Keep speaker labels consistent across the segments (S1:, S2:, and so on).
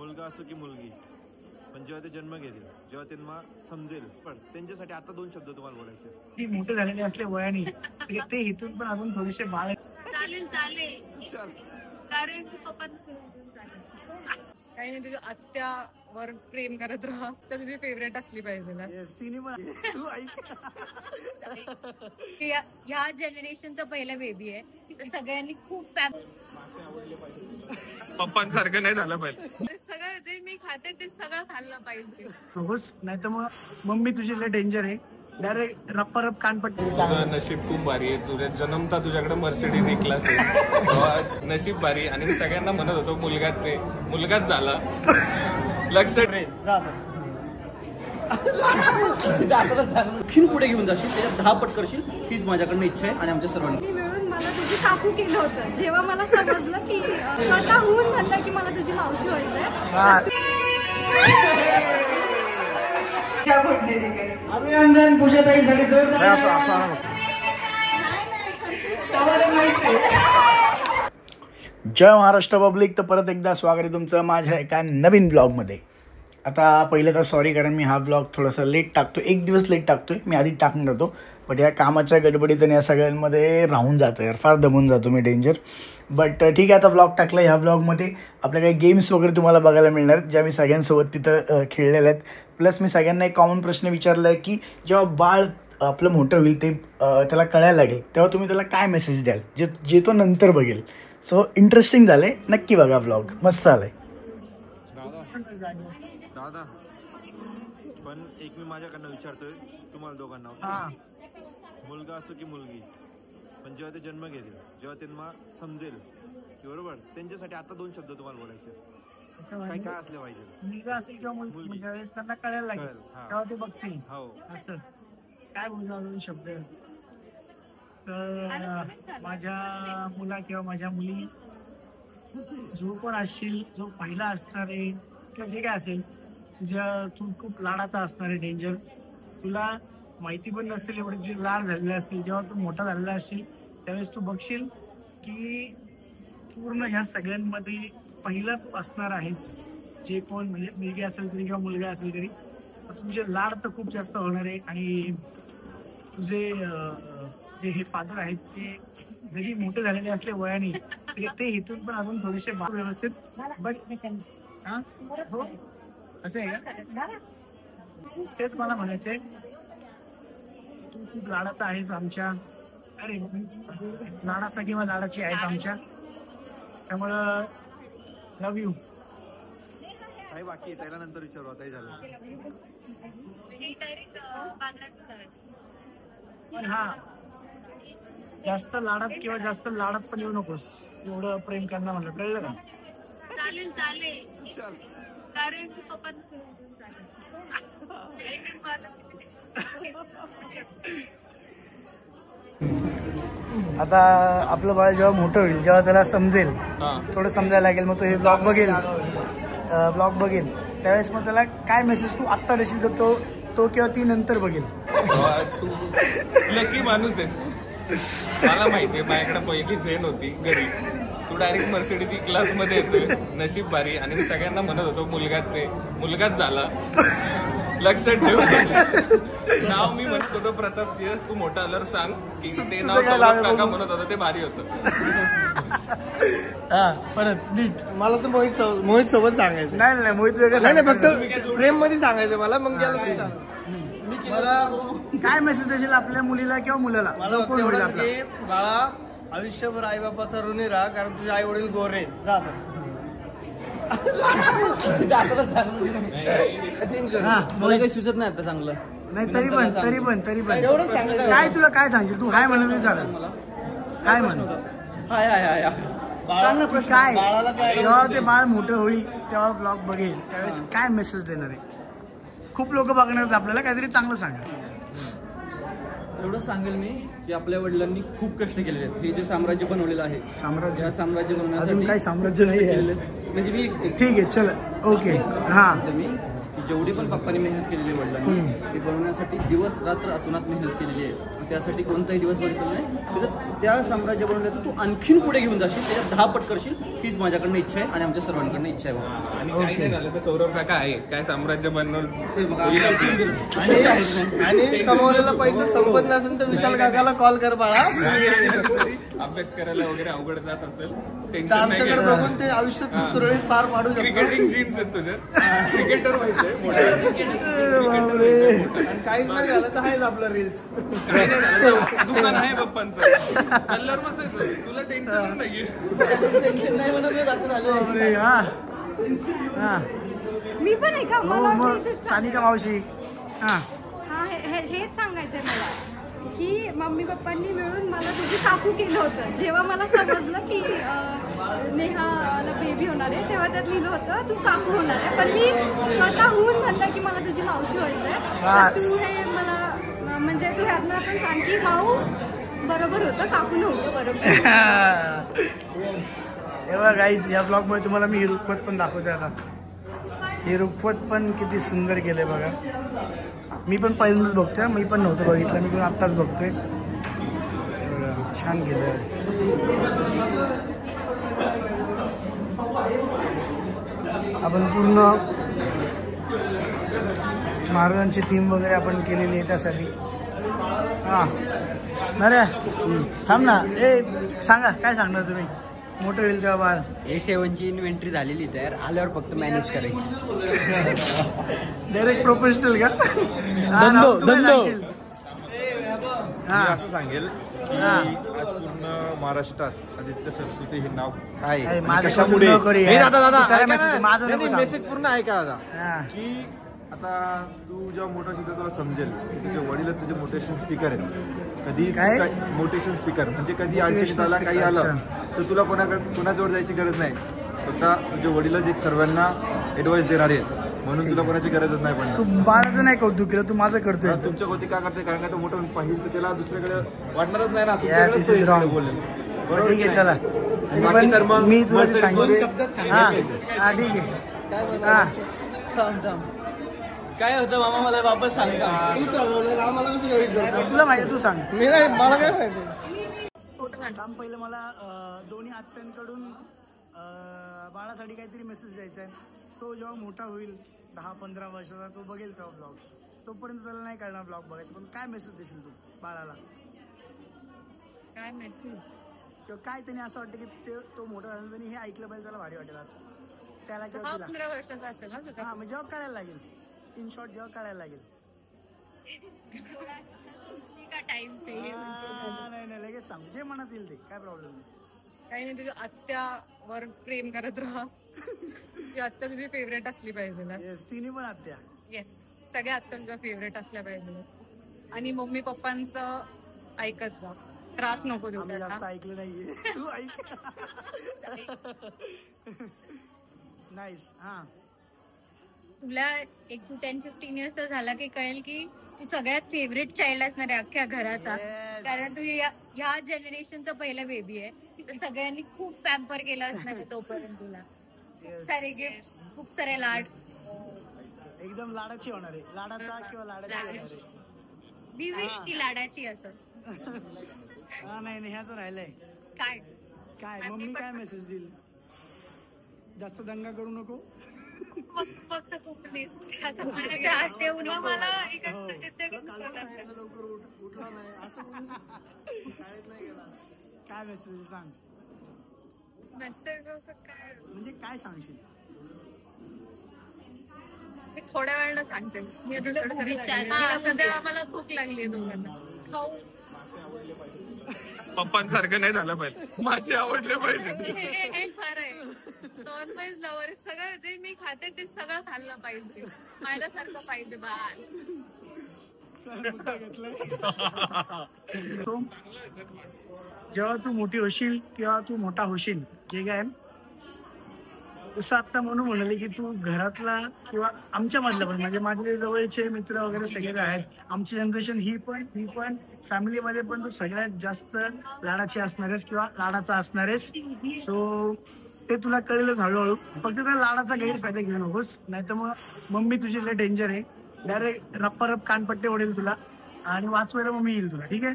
S1: मुलगा असो की मुलगी, पण जेव्हा ते जन्म घेतील, जेव्हा त्यांना समजेल, पण त्यांच्यासाठी आता 2 शब्द तुम्हाला बोलायचे.
S2: ती मोठे झालेले असले वयाने ते इथून पण अजून थोडेसे बाळ
S3: चालेल कारण पप्पा काही नाही. तुझ्या आत्यावर प्रेम करत राहा, तर तुझी फेवरेट असली पाहिजे ना. ह्या जनरेशनचा पहिला बेबी आहे, तर सगळ्यांनी खूप
S4: पप्पांसारखं नाही झालं पाहिजे.
S3: सगळं जे मी खाते ते सगळं खाल्लं पाहिजे.
S2: नाही तर मग मम्मी तुझी लय डेंजर आहे. डायरेक्ट रप्पा कानपट्टी.
S4: तुझं नशीब खूप भारी आहे. तुझ्या जन्मता तुझ्याकडे मर्सिडीज E-क्लास आहे. नशीब भारी. आणि मी सगळ्यांना म्हणत होतो मुलगाच झाला. लक्षात
S5: पुढे घेऊन जाशील, त्याच्यात 10 पट करशील, हीच माझ्याकडनं इच्छा आहे. आणि आमच्या सर्वांनी
S3: मिळून मला तुझी काकू केलं होतं. जेव्हा मला समजलं की स्वतःहून म्हणलं की मला तुझी मावशी व्हायचंय.
S2: अभिनंदन पूजाताईसाठी जोरदार. जय महाराष्ट्र पब्लिक. तर परत एकदा स्वागत आहे तुमचं माझ्या एका नवीन ब्लॉगमध्ये. आता पहिलं तर सॉरी, कारण मी हा ब्लॉग थोडासा लेट टाकतो, 1 दिवस लेट टाकतो आहे. मी आधी टाकून जातो, बट या कामाच्या गडबडीत आणि या सगळ्यांमध्ये राहून जातं यार, फार दमून जातो मी, डेंजर. बट ठीक आहे, आता ब्लॉग टाकला. ह्या ब्लॉगमध्ये आपल्या काही गेम्स वगैरे तुम्हाला बघायला मिळणार, ज्या मी सगळ्यांसोबत तिथं खेळलेल्या आहेत. प्लस मी सगळ्यांना एक कॉमन प्रश्न विचारला आहे की जेव्हा बाळ आपलं मोठं होईल, ते त्याला कळायला लागेल, तेव्हा तुम्ही त्याला काय मेसेज द्याल, जे तो नंतर बघेल. सो इंटरेस्टिंग झालं आहे, नक्की बघा ब्लॉग, मस्त आलं आहे.
S1: दादा, पण एक मी माझ्याकडनं विचारतोय तुम्हाला दोघांना, मुलगा असो की मुलगी, पण जेव्हा ते जन्म घेतील, जेव्हा त्यांना समजेल, बरोबर, त्यांच्यासाठी आता 2 शब्द तुम्हाला बोलायचे. काय असले पाहिजे?
S2: मुलगा असेल किंवा मुलगी, ज्यावेळेस त्यांना कळायला लागेल तेव्हा ते बघतील. हो, असं काय बोलणार 2 शब्द? तर माझ्या मुला किंवा माझ्या मुली, जो पण असशील, जो पहिला असणार आहे किंवा जे काय असेल, तू खूप लाडाचा असणार आहे, डेंजर. तुला माहिती पण नसेल एवढे तुझे लाड झालेले असतील. जेव्हा तू मोठा झालेला असशील त्यावेळेस तू बघशील की पूर्ण ह्या सगळ्यांमध्ये पहिला तू असणार आहेस. जे कोण म्हणजे मुलगी असेल तरी किंवा मुलगा असेल तरी तुझे लाड तर खूप जास्त होणार आहे. आणि तुझे जे हे फादर आहेत ते जरी मोठे झालेले असले वयाने, ते इथून पण अजून थोडेसे व्यवस्थित. बट हो असं आहे का? तेच मला म्हणायचंय, तू खूप लाडाचा आहेस आमच्या, अरे लाडाचा किंवा लाडाची आहेस आमच्या, त्यामुळं लव्ह यू.
S1: काही बाकी आहे, त्याला नंतर विचारू. आता झालं.
S2: पण हा, जास्त लाडात किंवा जास्त लाडात पण येऊ नकोस. एवढं प्रेम करणं म्हणलं, कळलं का?
S3: चालेल कारण पप्पा
S2: आता आपलं बाळ जेव्हा मोठं होईल, जेव्हा त्याला समजेल, थोडं समजायला लागेल, मग तो हे ब्लॉग बघेल, त्यावेळेस मग त्याला काय मेसेज तू आत्ता देशील, तो किंवा ती नंतर बघेल.
S4: लकी माणूस आहेस, मला माहितीये. माझ्याकडे पहिली झेन होती घरी, तू डायरेक्ट मर्सिडीज E-क्लास मध्ये येतोय. नशीब भारी. आणि मी सगळ्यांना म्हणत होतो मुलगाच झाला. लक्षात ठेव. नाव मी म्हणत होतो प्रताप सिंह. तू मोठा आल्यावर सांग की ते नाव काका म्हणत होतं, ते भारी होतं.
S2: परत नीट
S5: मला तर मोहित सोबत सांगायचं.
S2: नाही मोहित वेगळं
S5: नाही, फक्त प्रेम मध्ये सांगायचं मला. मग त्याला मला
S2: काय मेसेज देशील आपल्या मुलीला किंवा मुलाला?
S5: मला बाळा, आयुष्यभर आई बापाचा ऋणी राहा, कारण तुझे आई वडील गोरे. जा मला काही सुचत नाही आता चांगलं.
S2: नाही तरी पण एवढं काय तुला काय सांगशील? तू हाय म्हणून झालं, काय म्हण?
S5: हाय
S2: काय जेव्हा ते बाळ मोठं होईल तेव्हा ब्लॉग बघेल, त्यावेळेस काय मेसेज देणार आहे? खूप लोक बघणार, आपल्याला काहीतरी चांगलं सांगा.
S5: एवढं सांगेल मी की आपल्या वडिलांनी खूप कष्ट केलेले आहेत. हे जे साम्राज्य बनवलेलं आहे, साम्राज्य बनवण्यासाठी
S2: काही साम्राज्य नाही
S5: म्हणजे मी
S2: ठीक आहे, चल ओके. हा,
S5: मी जेवढी पण पप्पांनी मेहनत केलेली आहे वडिलांनी ते बनवण्यासाठी दिवस रात्र अतोनात मेहनत केलेली आहे. त्यासाठी कोणताही दिवस बघितलेला नाही. त्याच्यात त्या साम्राज्य बनवण्याचं तू आणखीन पुढे घेऊन जाशील, त्याच्यात 10 पट करशील, हीच माझ्याकडनं इच्छा आहे आणि आमच्या सर्वांकडनं इच्छा आहे.
S4: आणि काही नाही झालं तर सौरभ काका आहे, काय साम्राज्य बनवलं
S6: आणि कमवलेला पैसा संपत नसेल तर विशाल काकाला कॉल कर बाळा.
S4: अभ्यास करायला वगैरे अवघड जात असेल टेन्शन
S6: आमच्याकडे बघून ते आयुष्यात सुरळीत पार पाडू शकतो.
S4: क्रिकेटिंग जीन्स आहेत तुझ्यात, क्रिकेटर व्हायचंय
S6: काहीच नाही झालं तर आहेच आपलं रील्स.
S4: दुकान आहे पप्पांचं, कलर बसायचं, तुला टेन्शन नाहीये.
S5: टेन्शन नाही म्हणत असं झालं.
S3: मी पण आहे का मला वाटतं
S2: सानिका मावशी
S3: हा हेच सांगायचंय मला की मम्मी पप्पांनी मिळून मला तुझी काकू केलं होतं. जेव्हा मला समजलं की नेहाला बेबी होणार आहे तेव्हा त्यात लिहिलं होतं तू काकू होणार आहे, पण मी स्वतःहून म्हणलं की मला तुझी मावशी व्हायचंय. तू हे मला म्हणजे तू ह्यातनं पण सांग की भाऊ बरोबर होतं, काकू नव्हतं बरोबर.
S2: हे बघा गाईज, या ब्लॉग मध्ये तुम्हाला मी रुखवत पण दाखवते. आता हे रुखवत पण किती सुंदर केलंय बघा. मी पण पहिल्यांदाच बघतोय, मी पण नव्हतं बघितलं, मी पण आत्ताच बघतोय. छान केलंय. आपण पूर्ण महाराजांची थीम वगैरे आपण केलेली आहे त्यासाठी. हा अरे थांब ना, ए सांगा काय सांगणार तुम्ही? मोठं होईल तेव्हा बाळ.
S7: A7ची इन्व्हेंटरी झालेली तयार, आल्यावर फक्त मॅनेज करायची.
S2: डायरेक्ट प्रोफेशनल का?
S1: असं सांगेल की आज पूर्ण महाराष्ट्रात आदित्य सरस्वती हे नाव आहे.
S6: मेसेज पूर्ण आहे का दादा?
S1: की आता तू जेव्हा मोठा सुद्धा तुला समजेल की तुझे वडील तुझे मोटिवेशन स्पीकर आहेत. कधी मोटिवेशन स्पीकर म्हणजे कधी अडचणीत आला काही आलं तर तुला कोणाजवळ जायची गरज नाही. स्वतः तुझे वडीलच एक सर्वांना ऍडवाइस देणार आहेत, म्हणून तुला कोणाची गरजच नाही पडणार.
S2: तू बाळाचं नाही कौतुक केलं, तू माझं करतोय.
S1: तुमच्या कौतुक का करते? कारण का तो मोठं पाहिजे तर त्याला दुसरीकडे वाटणारच नाही ना. तुमच्याकडे बोलेल.
S2: बरोबर, ठीक आहे. चला मी तुला सांगितलं. हा ठीक आहे. हा
S5: काय होतं मामा मला वापस सांग.
S6: तू चालवलं आम्हाला कसं काय?
S2: तुला माहिती, तू सांग.
S6: मी नाही, मला काय माहिती.
S2: काम पहिलं मला दोन्ही आत्यांकडून बाळासाठी काहीतरी मेसेज द्यायचा आहे. तो जेव्हा मोठा होईल 10-15 वर्षाचा तो बघेल तेव्हा ब्लॉग, तोपर्यंत त्याला नाही कळणार ब्लॉग बघायचं. पण काय मेसेज देशील तू बाळाला?
S3: काय मेसेज
S2: किंवा काय त्याने असं वाटतं की तो मोठा झाला त्यांनी हे ऐकलं पाहिजे, त्याला भारी वाटेल असं त्याला किंवा
S3: 15 वर्षाचा असेल ना तुझा?
S2: हा म्हणजे जेव्हा कळायला लागेल, इन शॉर्ट जेव्हा कळायला लागेल. नाही लगेच सांग, जे मनात येईल ते, काय प्रॉब्लेम नाही.
S3: काही नाही, तुझ्या आत्यावर प्रेम करत राहा. तुझी आत्या तुझी फेवरेट असली पाहिजे ना.
S2: येस, तिन्ही पण आत्या.
S3: येस, सगळ्या आत्यांच्या फेवरेट असल्या पाहिजे. आणि मम्मी पप्पांचं ऐकत जा, त्रास नको देऊ.
S2: आम्ही जास्त ऐकलं नाहीये, तू ऐक. नाईस. हा,
S8: तुला एक तू 10-15 इयर्सचा झाला की कळेल की तू सगळ्यात फेवरेट चाइल्ड असणार आहे अख्ख्या घराचा. कारण तू ह्या जनरेशनचा पहिला बेबी आहे, तर सगळ्यांनी खूप पॅम्पर केला असणार आहे तोपर्यंत. तुला खूप सारे गिफ्ट, खूप सारे लाड.
S2: एकदम लाडाची होणार आहे. लाडाचा किंवा लाडाची होणार आहे.
S8: मी विश ती लाडाची असं.
S2: हा नाही ह्याच राहिलंय. काय मम्मी काय मेसेज देईल? जास्त दंगा करू नको.
S8: फक्त खूप
S2: लवकर उठला नाही असं शाळेत नाही गेला. काय मेसेज सांग?
S3: मेसेज असं काय
S2: म्हणजे काय सांगशील?
S3: मी थोड्या वेळानं सांगते. सध्या आम्हाला भूक लागली आहे दोघांना. खाऊ.
S4: पप्पांसारखं नाही झालं पाहिजे, माझे आवडले पाहिजे.
S3: हे फार आहे. नॉन व्हेज लवर सगळं जे मी खाते ते सगळं खाल्लं पाहिजे. माझ्यासारखं पाहिजे बाल.
S2: जेव्हा तू मोठी होशील किंवा तू मोठा होशील, जे काय जसं आता म्हणून म्हणाले की तू घरातला किंवा आमच्या मधला पण म्हणजे माझे जवळचे मित्र वगैरे सगळे आहेत. आमची जनरेशन ही पण फॅमिलीमध्ये पण तू सगळ्यात जास्त लाडाची असणारेस किंवा लाडाचा असणारेस. सो ते तुला कळेलच हळूहळू. फक्त त्या लाडाचा गैरफायदा घेऊ नकोस, नाही तर मग मम्मी तुझी लय डेंजर आहे. डायरेक्ट रप्पा कानपट्टे ओढेल तुला आणि वाचवायला मम्मी येईल तुला. ठीक आहे,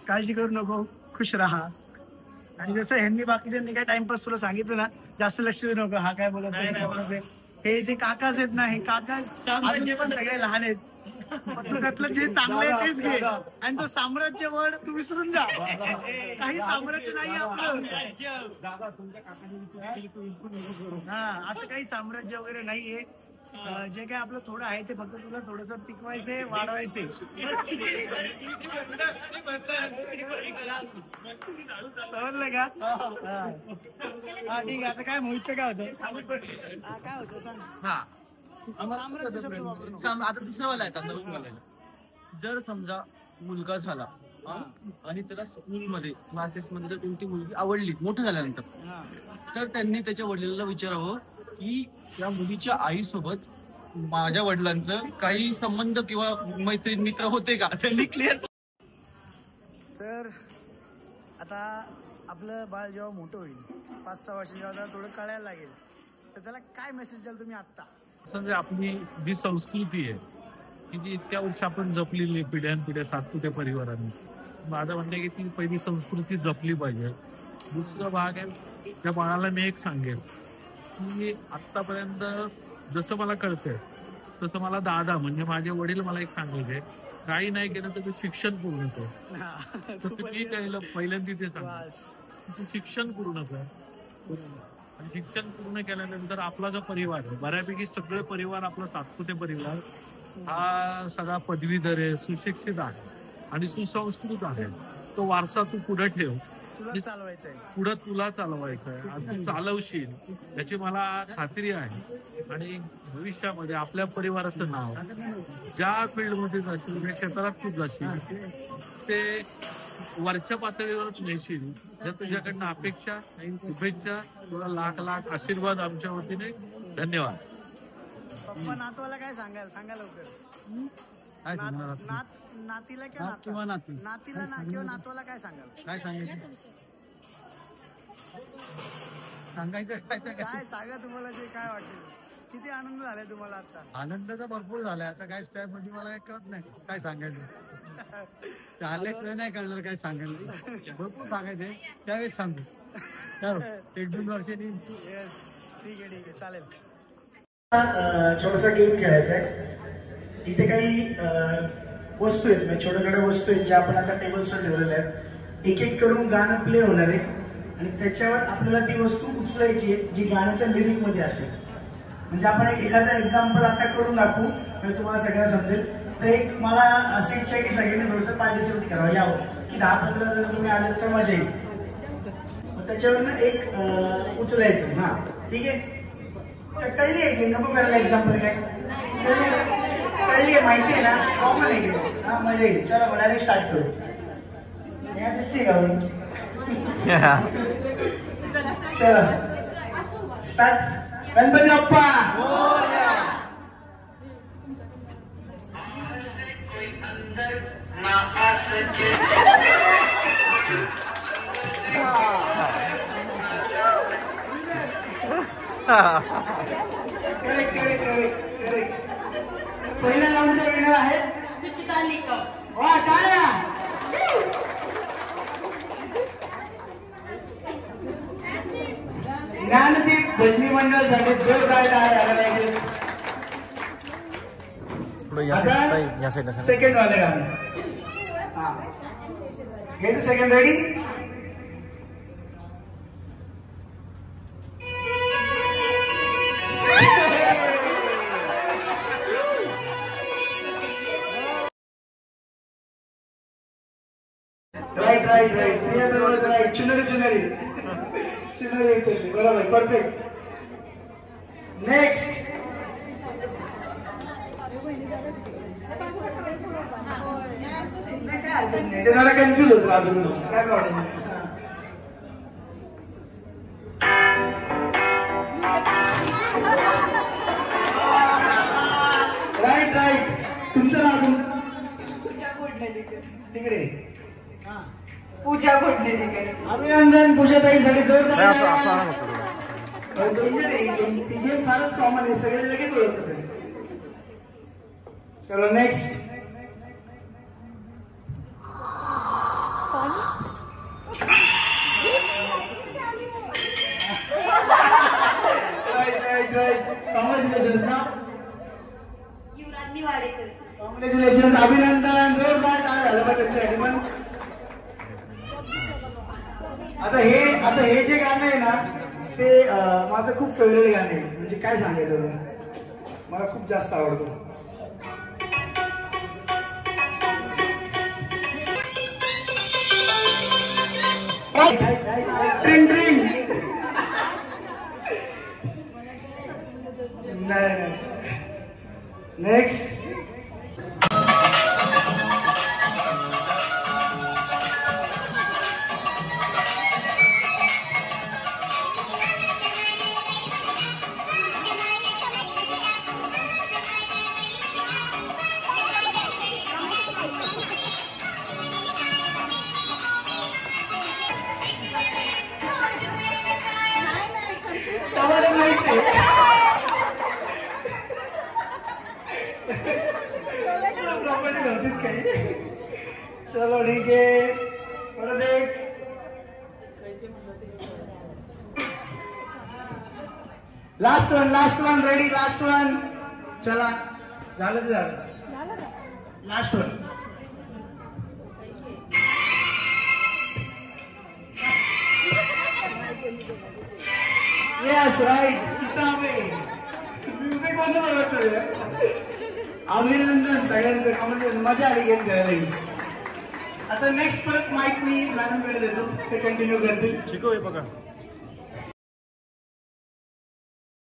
S2: काळजी करू नको, खुश राहा. आणि जसं ह्यांनी बाकीच्यांनी काय टाइमपास तुला सांगितलं ना, जास्त लक्ष देऊ नको. हा काय बोलत आहे, हे जे काकाच आहेत ना, हे काका अजून पण सगळे लहान आहेत. तू त्यातलं जे चांगलं आहे तेच घे, आणि तो साम्राज्य वड तू विसरून जा. काही साम्राज्य नाही आपलं. हा, असं काही साम्राज्य वगैरे नाहीये. जे काय आपलं थोडं आहे ते फक्त तुला थोडस टिकवायचंय, वाढवायचे. समजलं का? हा ठीक आहे. आता काय मोहितचं काय होतं, काय होतं सांग.
S5: हा,
S2: साम्राज्य शब्द वापरू नको.
S5: आता दुसरा वाला आहे, नवीन वाला. जर समजा मुलगा झाला आणि त्याला स्कूलमध्ये क्लासेसमध्ये जर कोणती मुलगी आवडली मोठं झाल्यानंतर, तर त्यांनी त्याच्या वडिलांना विचारावं की त्या मुलीच्या आईसोबत माझ्या वडिलांचं काही संबंध किंवा मैत्रीण मित्र होते का, त्यांनी क्लिअर.
S2: तर आता आपलं बाळ जेव्हा मोठं होईल, 5-6 वर्ष जेव्हा त्याला थोडं कळायला लागेल, तर त्याला काय मेसेज द्याल तुम्ही आत्ता?
S9: म्हणजे आपली जी संस्कृती आहे की जी इतक्या वर्ष आपण जपलेली पिढ्यानपिढ्या सातपुते परिवाराने, माझं म्हणणं आहे की ती पहिली संस्कृती जपली पाहिजे. दुसरा भाग आहे, त्या बाळाला मी एक सांगेन की आत्तापर्यंत जसं मला कळतंय तसं मला दादा म्हणजे माझे वडील मला एक सांगायचे, काही नाही केलं तर तू शिक्षण पूर्ण कर. तर तुम्ही त्याला पहिल्यांदा ते सांगा, तू शिक्षण पूर्ण कर. आणि शिक्षण पूर्ण केल्यानंतर आपला जो परिवार आहे, बऱ्यापैकी सगळे परिवार आपला सातपुते परिवार हा सगळा पदवीधर आहे, सुशिक्षित आहे आणि सुसंस्कृत आहे. तो वारसा तू पुढे ठेव,
S2: तुला चालवायचं आहे,
S9: पुढे तुला चालवायचं आहे आणि तू चालवशील याची मला खात्री आहे. आणि भविष्यामध्ये आपल्या परिवाराचं नाव ज्या फील्डमध्ये जाशील, ज्या क्षेत्रात तू जाशील, ते वरच्या पातळीवरच नेशील. जर तुझ्याकडनं अपेक्षा आणि शुभेच्छा, तुला लाख लाख आशीर्वाद आमच्या वतीने. धन्यवाद.
S2: पप्पा नातवाला काय सांगाल, सांगा लवकर. नातीला किंवा नातीला किंवा नातवाला काय सांगाल?
S5: काय सांगायचं,
S2: काय सांगा तुम्हाला जे काय वाटेल. किती आनंद झालाय तुम्हाला आता?
S5: आनंद तर भरपूर झालाय. आता काय स्टॅप मध्ये मला काय कळत नाही काय सांगायचं. आल्याशिवाय नाही कळणार काय सांगायचं. भरपूर सांगायचंय, त्यावेळेस सांगू. 1-2 वर्षांनी.
S2: ठीक आहे चालेल. छोटासा गेम खेळायचा आहे. इथे काही वस्तू आहेत, म्हणजे छोट्या छोट्या वस्तू आहेत ज्या आपण आता टेबल्सवर ठेवलेल्या आहेत. एक एक करून गाणं प्ले होणार आहे आणि त्याच्यावर आपल्याला ती वस्तू उचलायची आहे जी गाण्याच्या लिरिक मध्ये असेल. म्हणजे आपण एखादा एक्झाम्पल आता करून दाखवू, म्हणजे तुम्हाला सगळ्यांना समजेल. तर एक मला अशी इच्छा आहे की सगळ्यांनी थोडंसं पार्टिसिपेट करावं, यावं की 10-15 जण तुम्ही आले तर मजा येईल. त्याच्यावरनं एक उचलायचं. हा ठीक आहे. तर कळली आहे की नको करायला एक्झाम्पल काय कळली आहे, माहिती आहे ना, कॉमन आहे की. हा मजा येईल. चला डायरेक्ट स्टार्ट करू. या दिसते का चला स्टार्ट. गणपती बाप्पा. पहिल्या राऊंडच्या विनर आहेत सुचिता निकम. वा टाळ्या. ज्ञानदीप भजनी मंडळ साठी जोरदार टाळ्या पाहिजे. सेकंड वाले गाणं. हा घ्यायचं second. Ready. Right right right. Priya दरवाज राईट. चुनरी चुनरी चुनरी उचलली. बरोबर, परफेक्ट. नेक्स्ट. काय हरकत नाही, ते जरा कन्फ्युज होतो अजून. काय प्रॉब्लेम नाही. Right right. तुमचं नाव तुमचं? तिकडे
S10: पूजा घोटणे.
S2: अभिनंदन पूजाताईसाठी जोरदार. गेम फारच कॉमन आहे, सगळे लगेच ओळखतात. चलो नेक्स्ट. कॉंग्रॅच्युलेशन ना.
S8: युवराजनी वाडेकर.
S2: कॉंग्रॅच्युलेशन, अभिनंदन. जोरदार काय झालं पाहिजे त्यांच्यासाठी. पण आता हे जे गाणं आहे ना ते माझं खूप फेवरेट गाणं आहे. म्हणजे काय सांगायचं, मला खूप जास्त आवडतं. ट्रिंग ट्रिंग. नाही. नेक्स्ट. चलो ठीक आहे. परत एक. Last one ready. Last one. चला झालं ते झालं. Last one. Yes right. Music बंद करतो. अभिनंदन सगळ्यांचं. कॉम्बिनेशन मजा आली गेम खेळायला. आता नेक्स्ट परत माईक मी मॅडमकडे देतो, ते कंटिन्यू करतील.
S1: शिकव हे बघा.